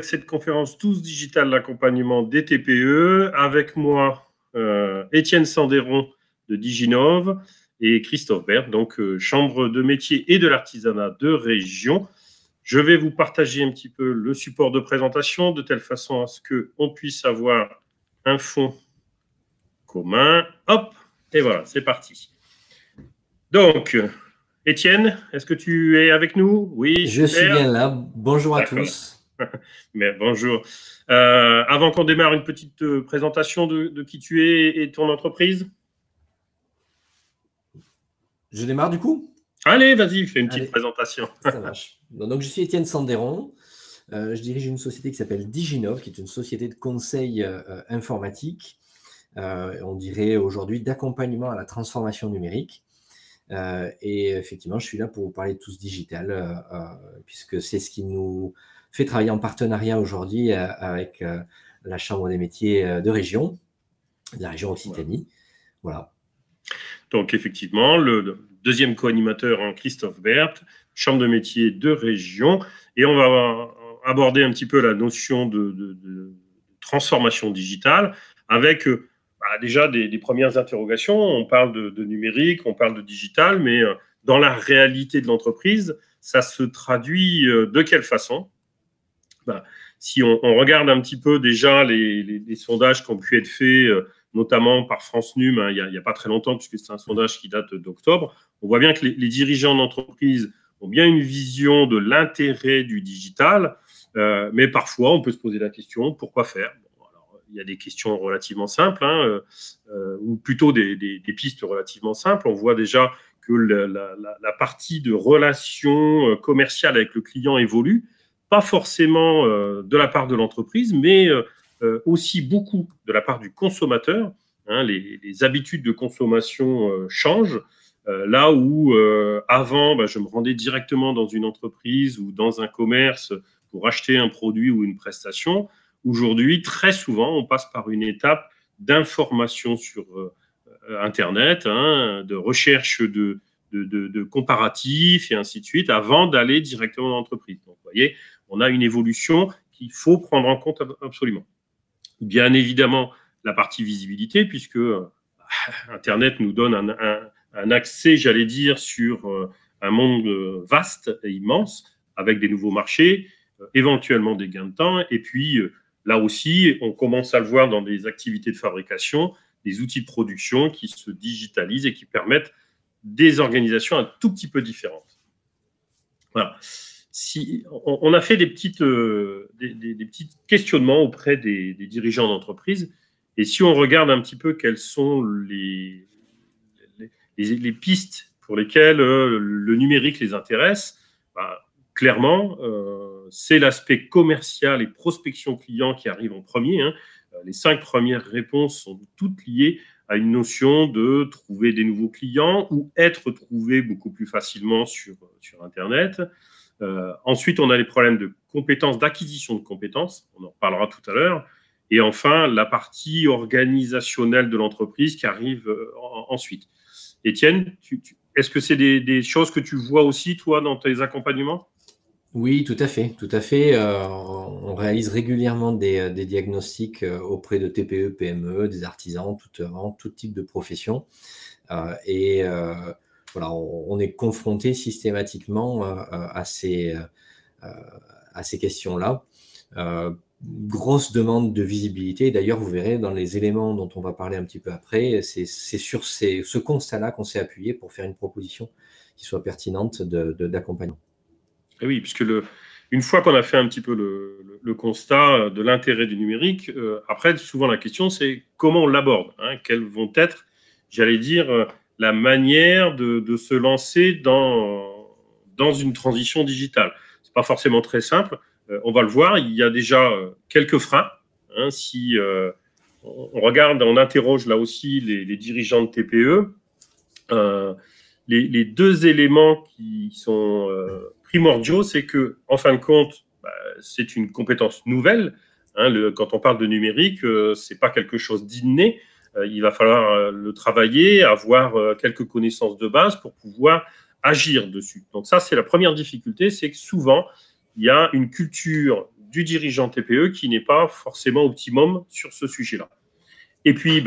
Cette conférence Tous Digital, l'accompagnement des TPE. Avec moi, Étienne Sandéron de Diginov et Christophe Berth, donc Chambre de métier et de l'artisanat de région. Je vais vous partager un petit peu le support de présentation de telle façon à ce qu'on puisse avoir un fond commun. Hop, et voilà, c'est parti. Donc, Étienne, est-ce que tu es avec nous? Oui, je suis bien là. Bonjour à tous. Mais bonjour. Avant qu'on démarre, une petite présentation de qui tu es et ton entreprise. Je démarre du coup? Allez, vas-y, fais une petite présentation. Ça marche. Donc, je suis Étienne Sandéron. Je dirige une société qui s'appelle Diginov, qui est une société de conseil informatique. On dirait aujourd'hui d'accompagnement à la transformation numérique. Et effectivement, je suis là pour vous parler de Tous Digital, puisque c'est ce qui nous fait travailler en partenariat aujourd'hui avec la Chambre des métiers de région, de la région Occitanie. Voilà. Donc, effectivement, le deuxième co-animateur, Christophe Berth, Chambre de métier de région. Et on va aborder un petit peu la notion de transformation digitale avec déjà des premières interrogations. On parle de numérique, on parle de digital, mais dans la réalité de l'entreprise, ça se traduit de quelle façon? Si on regarde un petit peu déjà les sondages qui ont pu être faits, notamment par France Num, hein, il n'y a pas très longtemps, puisque c'est un sondage qui date d'octobre, on voit bien que les dirigeants d'entreprise ont bien une vision de l'intérêt du digital, mais parfois on peut se poser la question, pourquoi faire? Il y a des questions relativement simples, hein, ou plutôt des pistes relativement simples. On voit déjà que la partie de relation commerciale avec le client évolue, pas forcément de la part de l'entreprise, mais aussi beaucoup de la part du consommateur. Hein, les habitudes de consommation changent. Là où avant, je me rendais directement dans une entreprise ou dans un commerce pour acheter un produit ou une prestation, aujourd'hui, très souvent, on passe par une étape d'information sur Internet, hein, de recherche de comparatifs et ainsi de suite, avant d'aller directement dans l'entreprise. Donc, vous voyez, on a une évolution qu'il faut prendre en compte absolument. Bien évidemment, la partie visibilité, puisque Internet nous donne un accès, j'allais dire, sur un monde vaste et immense, avec des nouveaux marchés, éventuellement des gains de temps, et puis là aussi, on commence à le voir dans des activités de fabrication, des outils de production qui se digitalisent et qui permettent des organisations un tout petit peu différentes. Voilà. Si, on a fait des petits questionnements auprès des dirigeants d'entreprise, et si on regarde un petit peu quelles sont les pistes pour lesquelles le numérique les intéresse, clairement, c'est l'aspect commercial et prospection client qui arrive en premier. Hein. Les 5 premières réponses sont toutes liées à une notion de trouver des nouveaux clients ou être trouvé beaucoup plus facilement sur Internet. Ensuite, on a les problèmes de compétences, d'acquisition de compétences. On en reparlera tout à l'heure. Et enfin, la partie organisationnelle de l'entreprise qui arrive ensuite. Étienne, est-ce que c'est des choses que tu vois aussi, toi, dans tes accompagnements? Oui, tout à fait. Tout à fait. On réalise régulièrement des diagnostics auprès de TPE, PME, des artisans, tout type de profession. Voilà, on est confronté systématiquement à ces questions-là. Grosse demande de visibilité. D'ailleurs, vous verrez dans les éléments dont on va parler un petit peu après, c'est sur ce constat-là qu'on s'est appuyé pour faire une proposition qui soit pertinente d'accompagnement. Et oui, puisque une fois qu'on a fait un petit peu le constat de l'intérêt du numérique, après, souvent la question, c'est comment on l'aborde, hein, quelles vont être, j'allais dire, la manière de se lancer dans une transition digitale. Ce n'est pas forcément très simple. On va le voir, il y a déjà quelques freins. Hein, si on regarde, on interroge là aussi les dirigeants de TPE, les 2 éléments qui sont primordiaux, c'est que, en fin de compte, c'est une compétence nouvelle. Hein, quand on parle de numérique, c'est pas quelque chose d'inné. Il va falloir le travailler, avoir quelques connaissances de base pour pouvoir agir dessus. Donc ça, c'est la première difficulté, c'est que souvent, il y a une culture du dirigeant TPE qui n'est pas forcément optimum sur ce sujet-là. Et puis,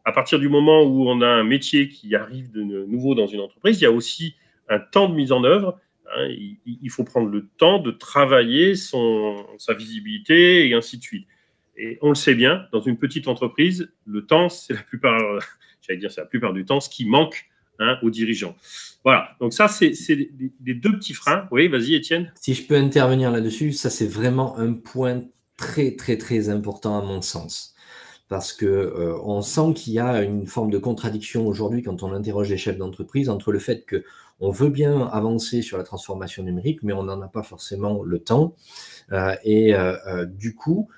à partir du moment où on a un métier qui arrive de nouveau dans une entreprise, il y a aussi un temps de mise en œuvre. Hein, il faut prendre le temps de travailler sa visibilité et ainsi de suite. Et on le sait bien, dans une petite entreprise, le temps, c'est la plupart du temps ce qui manque aux dirigeants. Voilà, donc ça, c'est les deux petits freins. Oui, vas-y, Étienne. Si je peux intervenir là-dessus, ça, c'est vraiment un point très, très, très important à mon sens. Parce qu'on sent qu'il y a une forme de contradiction aujourd'hui quand on interroge les chefs d'entreprise entre le fait qu'on veut bien avancer sur la transformation numérique, mais on n'en a pas forcément le temps. Du coup,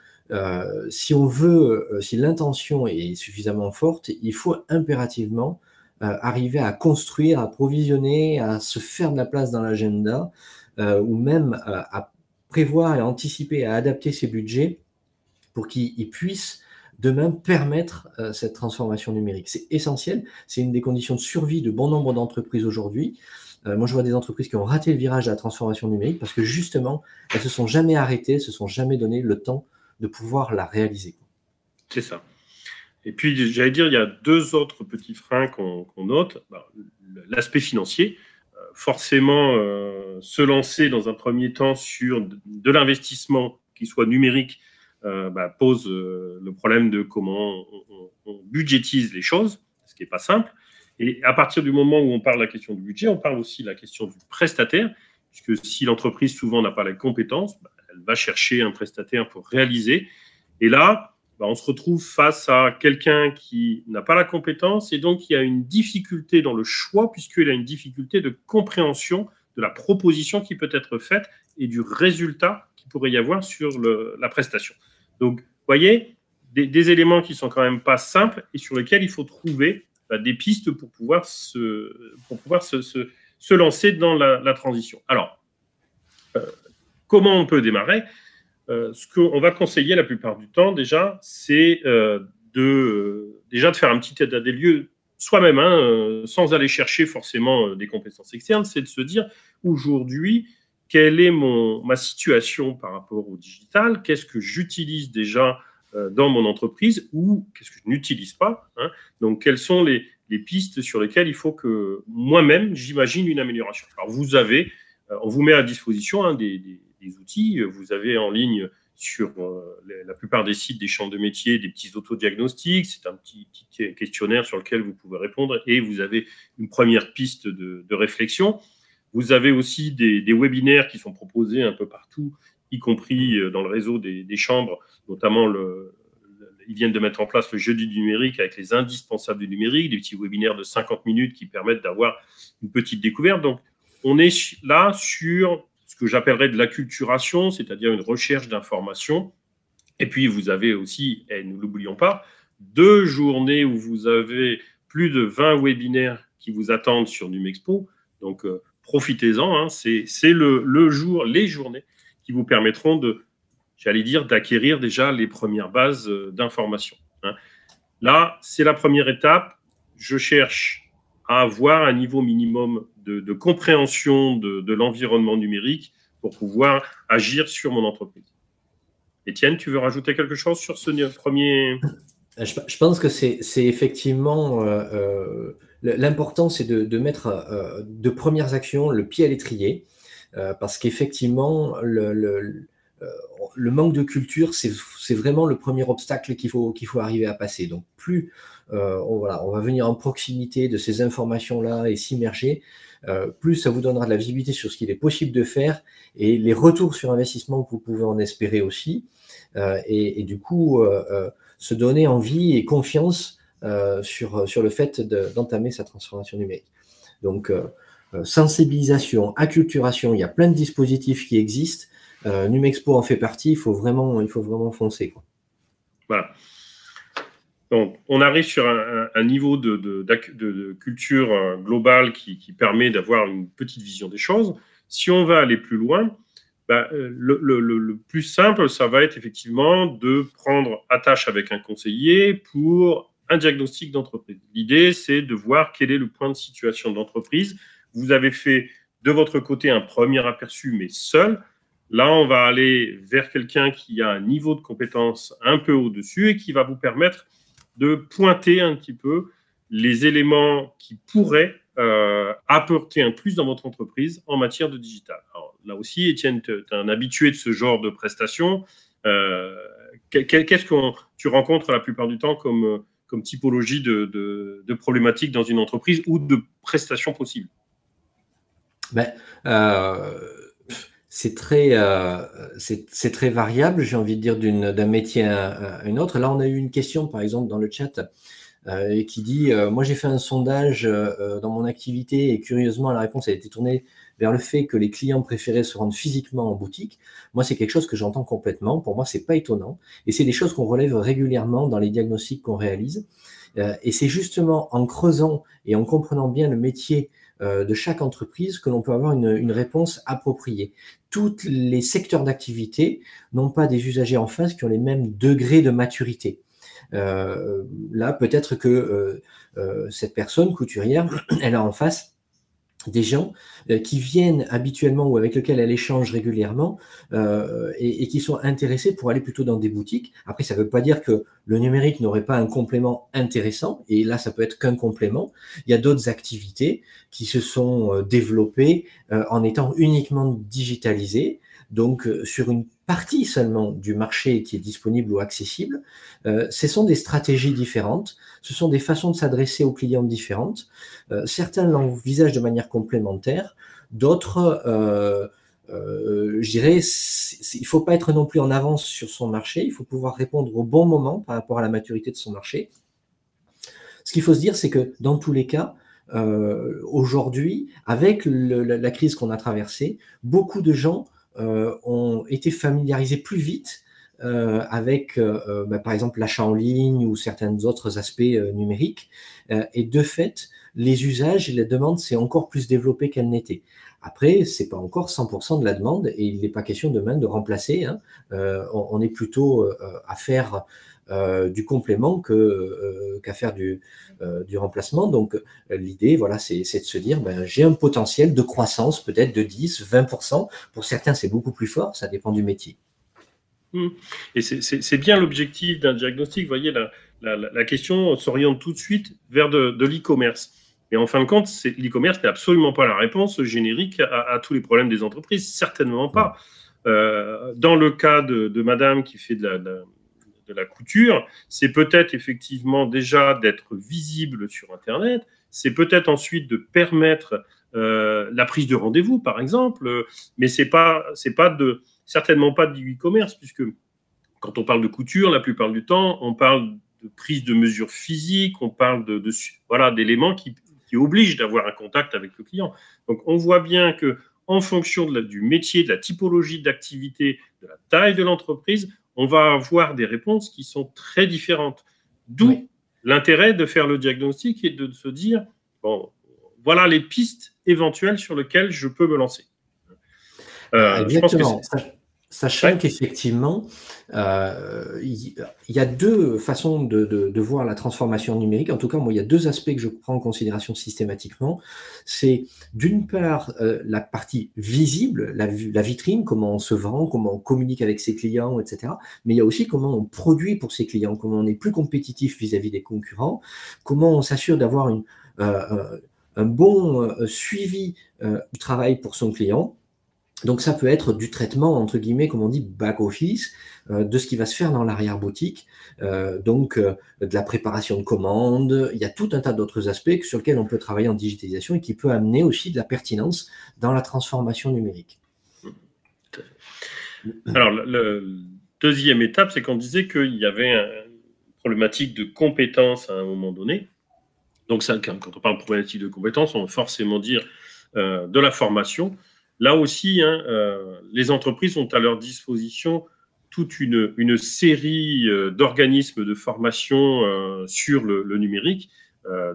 si l'intention est suffisamment forte, il faut impérativement arriver à construire, à provisionner, à se faire de la place dans l'agenda, ou même à prévoir et anticiper, à adapter ses budgets pour qu'ils puissent demain permettre cette transformation numérique. C'est essentiel, c'est une des conditions de survie de bon nombre d'entreprises aujourd'hui. Moi, je vois des entreprises qui ont raté le virage de la transformation numérique parce que justement, elles ne se sont jamais arrêtées, elles ne se sont jamais donné le temps de pouvoir la réaliser. C'est ça. Et puis, j'allais dire, il y a deux autres petits freins qu'on note. L'aspect financier. Forcément, se lancer dans un premier temps sur de l'investissement qui soit numérique pose le problème de comment on budgétise les choses, ce qui n'est pas simple. Et à partir du moment où on parle de la question du budget, on parle aussi de la question du prestataire, puisque si l'entreprise souvent n'a pas la compétence, elle va chercher un prestataire pour réaliser. Et là, on se retrouve face à quelqu'un qui n'a pas la compétence et donc il y a une difficulté dans le choix puisqu'il a une difficulté de compréhension de la proposition qui peut être faite et du résultat qu'il pourrait y avoir sur la prestation. Donc, vous voyez, des éléments qui sont quand même pas simples et sur lesquels il faut trouver des pistes pour pouvoir se lancer dans la transition. Alors, comment on peut démarrer ? Ce qu'on va conseiller la plupart du temps, déjà, c'est de faire un petit état des lieux soi-même, sans aller chercher forcément des compétences externes, c'est de se dire, aujourd'hui, quelle est ma situation par rapport au digital, qu'est-ce que j'utilise déjà dans mon entreprise ou qu'est-ce que je n'utilise pas. Donc, quelles sont les pistes sur lesquelles il faut que moi-même, j'imagine une amélioration. Alors, on vous met à disposition des outils. Vous avez en ligne sur la plupart des sites des chambres de métiers des petits autodiagnostics. C'est un petit questionnaire sur lequel vous pouvez répondre et vous avez une première piste de réflexion. Vous avez aussi des webinaires qui sont proposés un peu partout, y compris dans le réseau des chambres, notamment ils viennent de mettre en place le jeudi du numérique avec les indispensables du numérique, des petits webinaires de 50 minutes qui permettent d'avoir une petite découverte. Donc, on est là sur ce que j'appellerais de l'acculturation, c'est-à-dire une recherche d'informations. Et puis, vous avez aussi, et ne l'oublions pas, 2 journées où vous avez plus de 20 webinaires qui vous attendent sur Numexpo. Donc, profitez-en. C'est les journées qui vous permettront d'acquérir déjà les premières bases d'informations. Là, c'est la première étape. Je cherche à avoir un niveau minimum de compréhension de l'environnement numérique pour pouvoir agir sur mon entreprise. Étienne, tu veux rajouter quelque chose sur ce premier... Je pense que c'est effectivement... l'important, c'est de mettre de premières actions le pied à l'étrier, parce qu'effectivement, le manque de culture, c'est vraiment le premier obstacle qu'il faut arriver à passer. Donc, plus on va venir en proximité de ces informations-là et s'immerger, plus ça vous donnera de la visibilité sur ce qu'il est possible de faire et les retours sur investissement que vous pouvez en espérer aussi. Et du coup, se donner envie et confiance sur le fait d'entamer sa transformation numérique. Donc, sensibilisation, acculturation, il y a plein de dispositifs qui existent. Numexpo en fait partie, il faut vraiment foncer, quoi. Voilà. Donc, on arrive sur un niveau de culture globale qui permet d'avoir une petite vision des choses. Si on va aller plus loin, le plus simple, ça va être effectivement de prendre attache avec un conseiller pour un diagnostic d'entreprise. L'idée, c'est de voir quel est le point de situation de l'entreprise. Vous avez fait de votre côté un premier aperçu, mais seul. Là, on va aller vers quelqu'un qui a un niveau de compétence un peu au-dessus et qui va vous permettre de pointer un petit peu les éléments qui pourraient apporter un plus dans votre entreprise en matière de digital. Alors, là aussi, Étienne, tu es un habitué de ce genre de prestations. Qu'est-ce que tu rencontres la plupart du temps comme typologie de problématiques dans une entreprise ou de prestations possibles? C'est très variable, j'ai envie de dire, d'un métier à un autre. Là, on a eu une question, par exemple, dans le chat, qui dit moi, j'ai fait un sondage dans mon activité et curieusement, la réponse a été tournée vers le fait que les clients préféraient se rendre physiquement en boutique. Moi, c'est quelque chose que j'entends complètement. Pour moi, c'est pas étonnant. Et c'est des choses qu'on relève régulièrement dans les diagnostics qu'on réalise. Et c'est justement en creusant et en comprenant bien le métier de chaque entreprise que l'on peut avoir une réponse appropriée. Tous les secteurs d'activité n'ont pas des usagers en face qui ont les mêmes degrés de maturité. Là, peut-être que cette personne couturière, elle a en face des gens qui viennent habituellement ou avec lesquels elle échange régulièrement et qui sont intéressés pour aller plutôt dans des boutiques. Après, ça ne veut pas dire que le numérique n'aurait pas un complément intéressant, et là, ça peut être qu'un complément. Il y a d'autres activités qui se sont développées en étant uniquement digitalisées, donc sur une partie seulement du marché qui est disponible ou accessible. Ce sont des stratégies différentes, ce sont des façons de s'adresser aux clients différentes. Certains l'envisagent de manière complémentaire, d'autres, je dirais, il ne faut pas être non plus en avance sur son marché, il faut pouvoir répondre au bon moment par rapport à la maturité de son marché. Ce qu'il faut se dire, c'est que dans tous les cas, aujourd'hui, avec la crise qu'on a traversée, beaucoup de gens ont été familiarisés plus vite avec, par exemple, l'achat en ligne ou certains autres aspects numériques. Et de fait, les usages et les demandes s'est encore plus développé qu'elles n'étaient. Après, ce n'est pas encore 100% de la demande et il n'est pas question demain de remplacer. On est plutôt à faire du complément qu'à faire du remplacement. Donc, l'idée, voilà, c'est de se dire, j'ai un potentiel de croissance peut-être de 10, 20%. Pour certains, c'est beaucoup plus fort, ça dépend du métier. Et c'est bien l'objectif d'un diagnostic. Vous voyez, la question s'oriente tout de suite vers de l'e-commerce. Et en fin de compte, l'e-commerce n'est absolument pas la réponse générique à tous les problèmes des entreprises, certainement pas. Dans le cas de madame qui fait de la couture, c'est peut-être effectivement déjà d'être visible sur Internet, c'est peut-être ensuite de permettre la prise de rendez-vous, par exemple, mais certainement pas du e-commerce, puisque quand on parle de couture, la plupart du temps, on parle de prise de mesures physiques, on parle d'éléments qui obligent d'avoir un contact avec le client. Donc, on voit bien que en fonction du métier, de la typologie d'activité, de la taille de l'entreprise, on va avoir des réponses qui sont très différentes. D'où l'intérêt de faire le diagnostic et de se dire, bon, voilà les pistes éventuelles sur lesquelles je peux me lancer. Exactement. Sachant qu'effectivement, il y a deux façons de voir la transformation numérique. En tout cas, moi, il y a deux aspects que je prends en considération systématiquement. C'est d'une part la partie visible, la vitrine, comment on se vend, comment on communique avec ses clients, etc. Mais il y a aussi comment on produit pour ses clients, comment on est plus compétitif vis-à-vis des concurrents, comment on s'assure d'avoir un bon suivi du travail pour son client. Donc, ça peut être du traitement, entre guillemets, comme on dit, back-office, de ce qui va se faire dans l'arrière-boutique, de la préparation de commandes. Il y a tout un tas d'autres aspects sur lesquels on peut travailler en digitalisation et qui peut amener aussi de la pertinence dans la transformation numérique. Alors, la deuxième étape, c'est qu'on disait qu'il y avait une problématique de compétences à un moment donné. Donc, ça, quand on parle de problématique de compétences, on va forcément dire de la formation. Là aussi, les entreprises ont à leur disposition toute une série d'organismes de formation sur le numérique.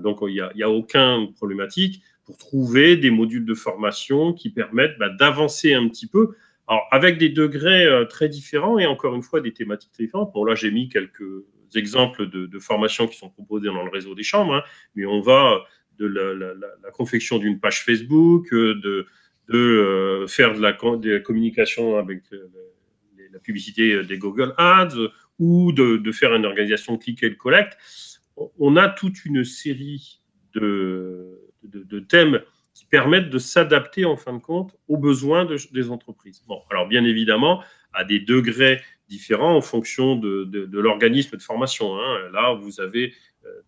Donc, il n'y a aucune problématique pour trouver des modules de formation qui permettent d'avancer un petit peu. Alors, avec des degrés très différents et encore une fois, des thématiques très différentes. Bon, là, j'ai mis quelques exemples de formations qui sont proposées dans le réseau des chambres, mais on va de la confection d'une page Facebook, de faire de la communication avec la publicité des Google Ads ou de faire une organisation de click and collect. On a toute une série de thèmes qui permettent de s'adapter en fin de compte aux besoins des entreprises. Bon, alors bien évidemment, à des degrés différents en fonction de l'organisme de formation. Hein. Là, vous avez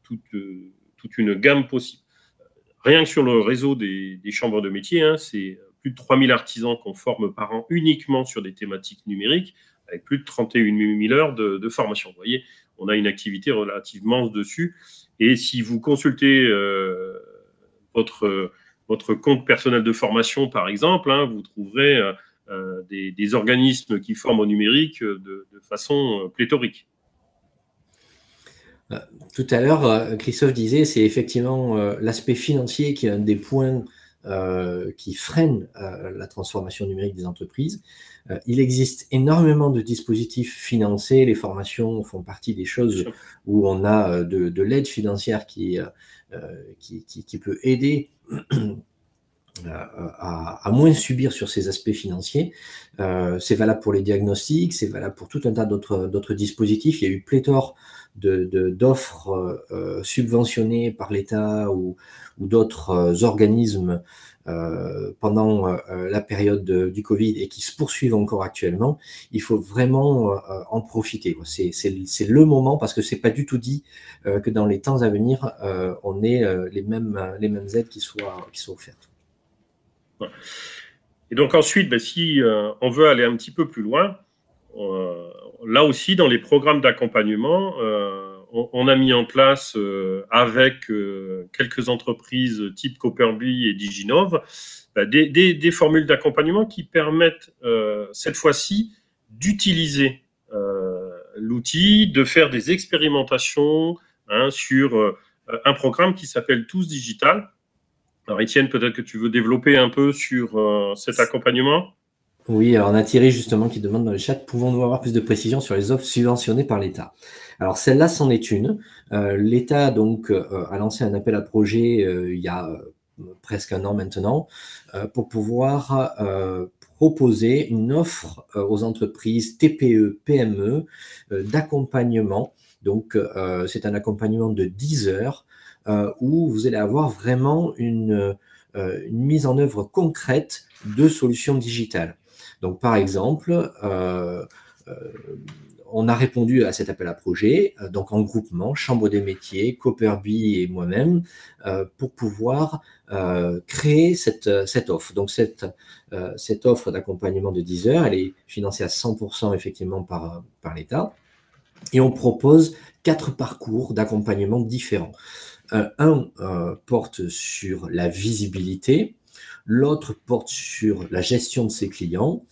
toute une gamme possible. Rien que sur le réseau des chambres de métier, hein, c'est plus de 3000 artisans qu'on forme par an uniquement sur des thématiques numériques, avec plus de 31 000 heures de formation. Vous voyez, on a une activité relativement dessus. Et si vous consultez votre compte personnel de formation, par exemple, hein, vous trouverez des organismes qui forment au numérique de façon pléthorique. Tout à l'heure, Christophe disait, c'est effectivement l'aspect financier qui est un des points qui freine la transformation numérique des entreprises. Il existe énormément de dispositifs financés, les formations font partie des choses où on a de l'aide financière qui peut aider à moins subir sur ces aspects financiers. C'est valable pour les diagnostics, c'est valable pour tout un tas d'autres dispositifs. Il y a eu pléthore d'offres subventionnées par l'État ou d'autres organismes pendant la période du Covid et qui se poursuivent encore actuellement. Il faut vraiment en profiter. C'est le moment, parce que c'est pas du tout dit que dans les temps à venir, on ait les mêmes aides qui soient offertes. Et donc ensuite, si on veut aller un petit peu plus loin, là aussi, dans les programmes d'accompagnement, on a mis en place avec quelques entreprises type Copperbee et Diginov des formules d'accompagnement qui permettent cette fois-ci d'utiliser l'outil, de faire des expérimentations sur un programme qui s'appelle Tous Digital. Alors Étienne, peut-être que tu veux développer un peu sur cet accompagnement ? Oui, alors on a Thierry justement qui demande dans le chat, pouvons-nous avoir plus de précisions sur les offres subventionnées par l'État? Alors celle-là, c'en est une. L'État donc a lancé un appel à projet il y a presque un an maintenant pour pouvoir proposer une offre aux entreprises TPE, PME d'accompagnement. Donc c'est un accompagnement de 10 heures où vous allez avoir vraiment une mise en œuvre concrète de solutions digitales. Donc, par exemple, on a répondu à cet appel à projet, donc en groupement, Chambre des métiers, Copperbee et moi-même, pour pouvoir créer cette offre. Donc, cette offre d'accompagnement de 10 heures, elle est financée à 100% effectivement par l'État. Et on propose 4 parcours d'accompagnement différents. Un porte sur la visibilité, l'autre porte sur la gestion de ses clients,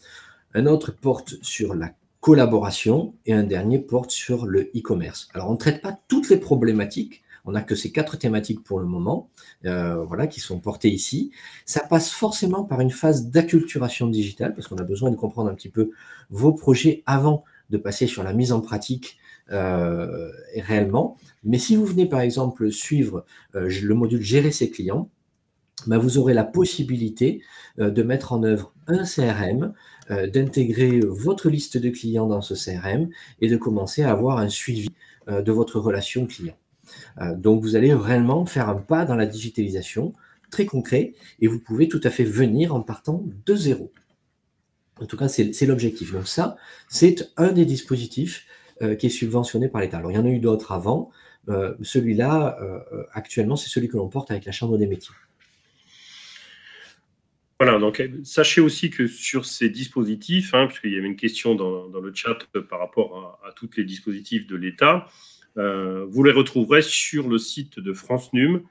un autre porte sur la collaboration et un dernier porte sur le e-commerce. Alors, on ne traite pas toutes les problématiques, on n'a que ces 4 thématiques pour le moment, voilà, qui sont portées ici. Ça passe forcément par une phase d'acculturation digitale, parce qu'on a besoin de comprendre un petit peu vos projets avant de passer sur la mise en pratique réellement. Mais si vous venez par exemple suivre le module Gérer ses clients, vous aurez la possibilité de mettre en œuvre un CRM, d'intégrer votre liste de clients dans ce CRM et de commencer à avoir un suivi de votre relation client. Donc vous allez réellement faire un pas dans la digitalisation très concret et vous pouvez tout à fait venir en partant de zéro. En tout cas, c'est l'objectif. Donc ça, c'est un des dispositifs qui est subventionné par l'État. Alors, il y en a eu d'autres avant. Celui-là, actuellement, c'est celui que l'on porte avec la Chambre des métiers. Voilà, donc sachez aussi que sur ces dispositifs, puisqu'il y avait une question dans le chat par rapport à tous les dispositifs de l'État, vous les retrouverez sur le site de France Num,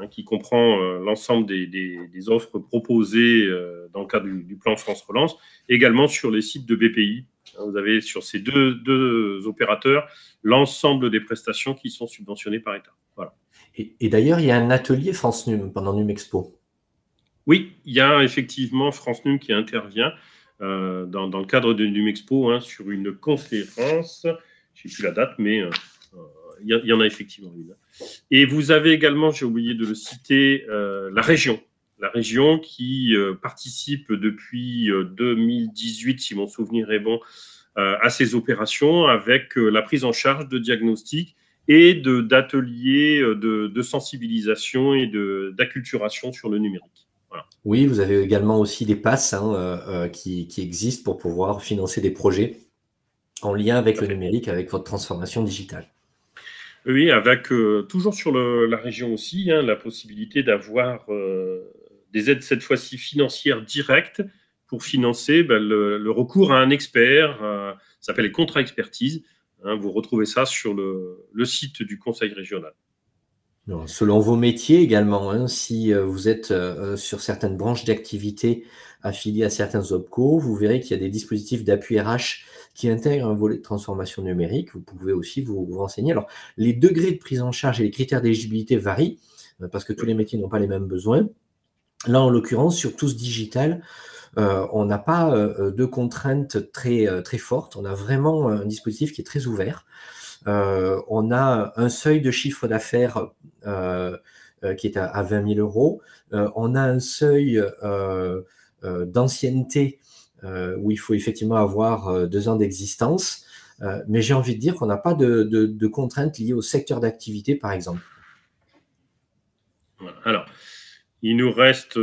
qui comprend l'ensemble des offres proposées dans le cadre du plan France Relance, également sur les sites de BPI. Vous avez sur ces deux opérateurs l'ensemble des prestations qui sont subventionnées par l'État. Voilà. Et d'ailleurs, il y a un atelier France Num pendant Num Expo. Oui, il y a effectivement France Num qui intervient dans le cadre de Num Expo sur une conférence. Je ne sais plus la date, mais il y en a effectivement une. Et vous avez également, j'ai oublié de le citer, la région la région qui participe depuis 2018, si mon souvenir est bon, à ces opérations avec la prise en charge de diagnostics et d'ateliers de sensibilisation et d'acculturation sur le numérique. Voilà. Oui, vous avez également aussi des passes qui existent pour pouvoir financer des projets en lien avec le numérique, avec votre transformation digitale. Oui, avec toujours sur la région aussi, la possibilité d'avoir des aides cette fois-ci financières directes pour financer le recours à un expert, ça s'appelle les contrats expertise. Vous retrouvez ça sur le site du Conseil régional. Alors, selon vos métiers également, si vous êtes sur certaines branches d'activité affiliées à certains OPCO, vous verrez qu'il y a des dispositifs d'appui RH qui intègrent un volet de transformation numérique. Vous pouvez aussi vous renseigner. Alors, les degrés de prise en charge et les critères d'éligibilité varient parce que tous les métiers n'ont pas les mêmes besoins. Là, en l'occurrence, sur Tous Digital, on n'a pas de contraintes très fortes. On a vraiment un dispositif qui est très ouvert. On a un seuil de chiffre d'affaires qui est à 20 000 euros. On a un seuil d'ancienneté où il faut effectivement avoir 2 ans d'existence. Mais j'ai envie de dire qu'on n'a pas de contraintes liées au secteur d'activité, par exemple. Voilà. Alors, il nous reste un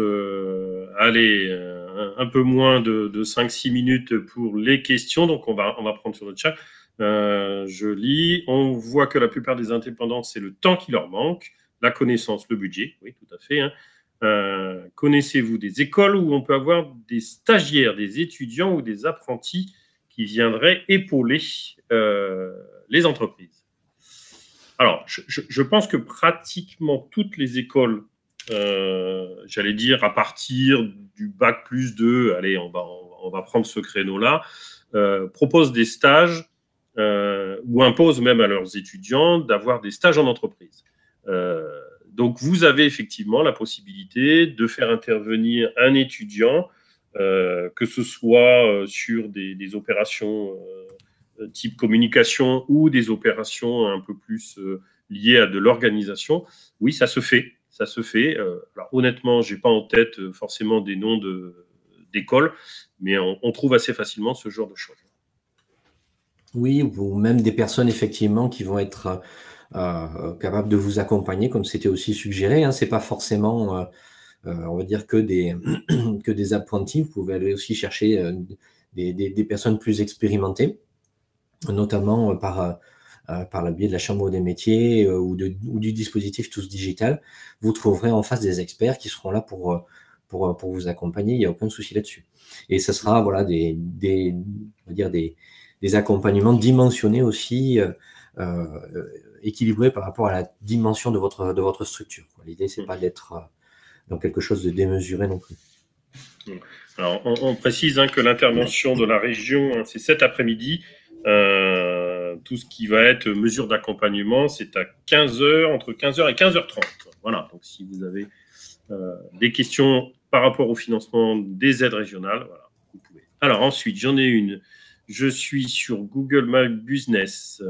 peu moins de 5-6 minutes pour les questions, donc on va prendre sur le chat. Je lis, on voit que la plupart des indépendants, c'est le temps qui leur manque, la connaissance, le budget, oui, tout à fait. Connaissez-vous des écoles où on peut avoir des stagiaires, des étudiants ou des apprentis qui viendraient épauler les entreprises? Alors, je pense que pratiquement toutes les écoles, j'allais dire à partir du bac plus 2, allez, on va prendre ce créneau-là, proposent des stages ou imposent même à leurs étudiants d'avoir des stages en entreprise. Donc, vous avez effectivement la possibilité de faire intervenir un étudiant, que ce soit sur des opérations type communication ou des opérations un peu plus liées à de l'organisation. Oui, ça se fait. Ça se fait. Alors, honnêtement, je n'ai pas en tête forcément des noms d'écoles, mais on trouve assez facilement ce genre de choses. Oui, ou même des personnes effectivement qui vont être capables de vous accompagner, comme c'était aussi suggéré. C'est pas forcément, on va dire, que des apprentis. Vous pouvez aller aussi chercher des personnes plus expérimentées, notamment par le biais de la Chambre des métiers ou du dispositif Tous Digital. Vous trouverez en face des experts qui seront là pour vous accompagner. Il n'y a aucun souci là-dessus. Et ce sera voilà, on va dire des accompagnements dimensionnés aussi, équilibrés par rapport à la dimension de votre structure. L'idée, c'est pas d'être dans quelque chose de démesuré non plus. Alors, on précise que l'intervention de la région, c'est cet après-midi. Tout ce qui va être mesure d'accompagnement, c'est à 15h, entre 15h et 15h30. Voilà, donc si vous avez des questions par rapport au financement des aides régionales, voilà, vous pouvez. Alors ensuite, j'en ai une. Je suis sur Google My Business.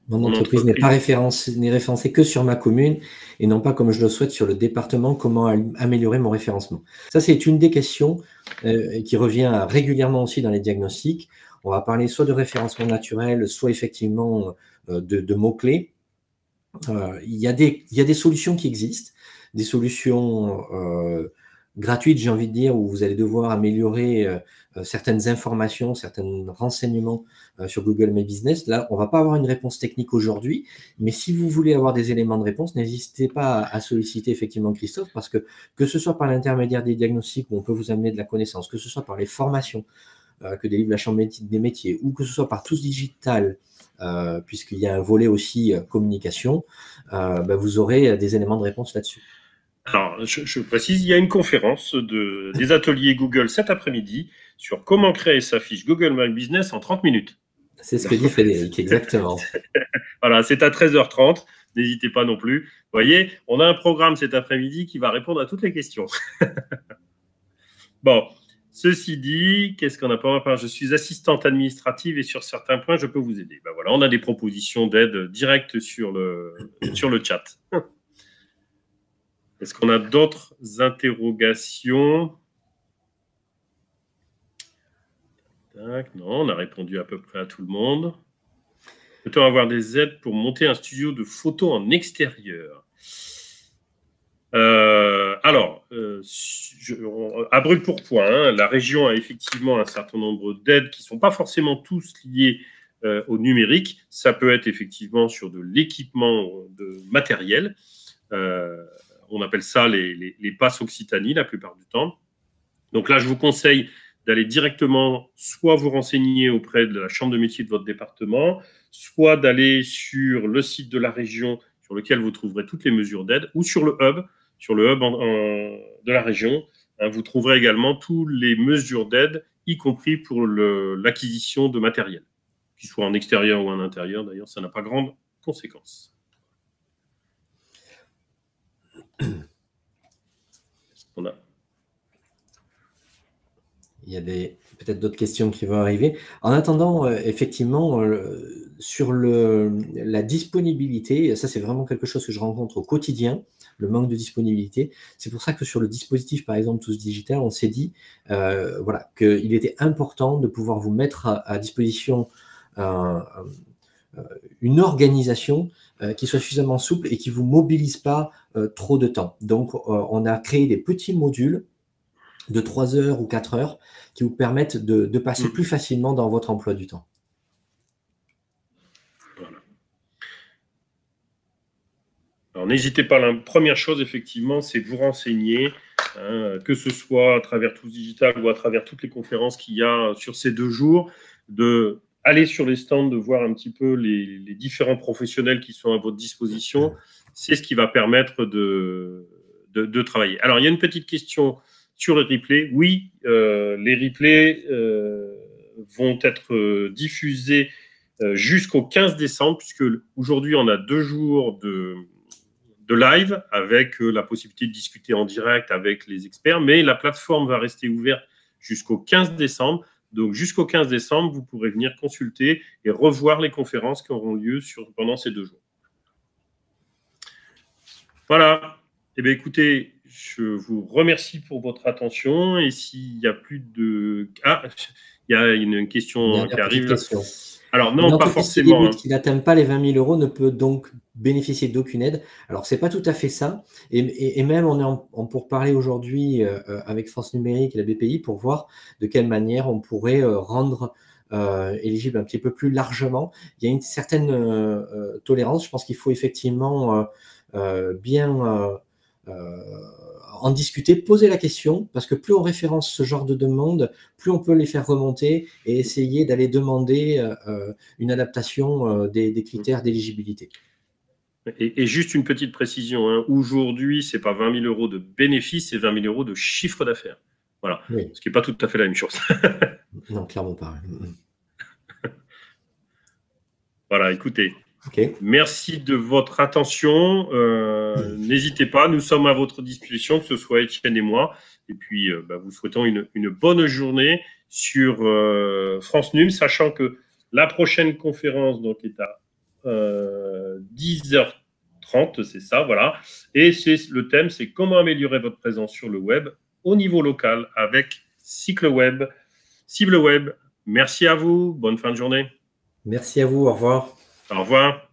Mon entreprise n'est référencée que sur ma commune et non pas comme je le souhaite sur le département. Comment améliorer mon référencement? Ça, c'est une des questions qui revient régulièrement aussi dans les diagnostics. On va parler soit de référencement naturel, soit effectivement de mots-clés. Il y a des solutions qui existent, des solutions gratuites, j'ai envie de dire, où vous allez devoir améliorer certaines informations, certains renseignements sur Google My Business. Là, on ne va pas avoir une réponse technique aujourd'hui, mais si vous voulez avoir des éléments de réponse, n'hésitez pas à solliciter effectivement Christophe, parce que ce soit par l'intermédiaire des diagnostics où on peut vous amener de la connaissance, que ce soit par les formations que délivre la Chambre des métiers, ou que ce soit par Tous Digital, puisqu'il y a un volet aussi communication, vous aurez des éléments de réponse là-dessus. Alors, je précise, il y a une conférence des ateliers Google cet après-midi sur comment créer sa fiche Google My Business en 30 minutes. C'est ce que dit Frédéric, exactement. Voilà, c'est à 13h30, n'hésitez pas non plus. Vous voyez, on a un programme cet après-midi qui va répondre à toutes les questions. Bon, ceci dit, qu'est-ce qu'on a pas? Je suis assistante administrative et sur certains points, je peux vous aider. Voilà, on a des propositions d'aide directes sur le chat. Est-ce qu'on a d'autres interrogations? Non, on a répondu à peu près à tout le monde. Peut-on avoir des aides pour monter un studio de photo en extérieur? Alors, à brûle pour point, hein, la région a effectivement un certain nombre d'aides qui ne sont pas forcément tous liées au numérique. Ça peut être effectivement sur de l'équipement de matériel. On appelle ça les passes Occitanie la plupart du temps. Donc là, je vous conseille d'aller directement soit vous renseigner auprès de la chambre de métier de votre département, soit d'aller sur le site de la région sur lequel vous trouverez toutes les mesures d'aide, ou sur le hub de la région. Vous trouverez également toutes les mesures d'aide, y compris pour l'acquisition de matériel, qu'il soit en extérieur ou en intérieur. D'ailleurs, ça n'a pas grande conséquence. On a... Il y a peut-être d'autres questions qui vont arriver. En attendant, effectivement, sur la disponibilité, ça c'est vraiment quelque chose que je rencontre au quotidien, le manque de disponibilité. C'est pour ça que sur le dispositif, par exemple, Tous Digital, on s'est dit voilà, qu'il était important de pouvoir vous mettre à disposition une organisation qui soit suffisamment souple et qui ne vous mobilise pas trop de temps. Donc, on a créé des petits modules de 3 heures ou 4 heures qui vous permettent de passer plus facilement dans votre emploi du temps. Voilà. Alors, n'hésitez pas, la première chose, effectivement, c'est de vous renseigner, hein, que ce soit à travers Tous Digital ou à travers toutes les conférences qu'il y a sur ces 2 jours, d'aller sur les stands, de voir un petit peu les différents professionnels qui sont à votre disposition. C'est ce qui va permettre de travailler. Alors, il y a une petite question sur les replays. Oui, les replays vont être diffusés jusqu'au 15 décembre, puisque aujourd'hui, on a 2 jours de live avec la possibilité de discuter en direct avec les experts, mais la plateforme va rester ouverte jusqu'au 15 décembre. Donc, jusqu'au 15 décembre, vous pourrez venir consulter et revoir les conférences qui auront lieu pendant ces 2 jours. Voilà. Eh bien, écoutez, je vous remercie pour votre attention. Et s'il n'y a plus de... Ah, il y a une question qui arrive. Question. Alors, non, pas forcément. Qui n'atteint pas les 20 000 € ne peut donc bénéficier d'aucune aide. Alors, ce n'est pas tout à fait ça. Et même, on est pour parler aujourd'hui avec France Numérique et la BPI pour voir de quelle manière on pourrait rendre éligible un petit peu plus largement. Il y a une certaine tolérance. Je pense qu'il faut effectivement bien en discuter, poser la question, parce que plus on référence ce genre de demande, plus on peut les faire remonter et essayer d'aller demander une adaptation des critères d'éligibilité. Et juste une petite précision, hein. Aujourd'hui, ce n'est pas 20 000 € de bénéfices, c'est 20 000 € de chiffre d'affaires. Voilà, oui. Ce qui n'est pas tout à fait la même chose. Non, clairement pas. Voilà, écoutez. Okay. Merci de votre attention. N'hésitez pas, nous sommes à votre disposition, que ce soit Étienne et moi. Et puis, vous souhaitons une bonne journée sur France Num, sachant que la prochaine conférence donc, est à 10h30, c'est ça, voilà. Et le thème, c'est comment améliorer votre présence sur le web au niveau local avec Cible Web. Merci à vous, bonne fin de journée. Merci à vous, au revoir. Au revoir.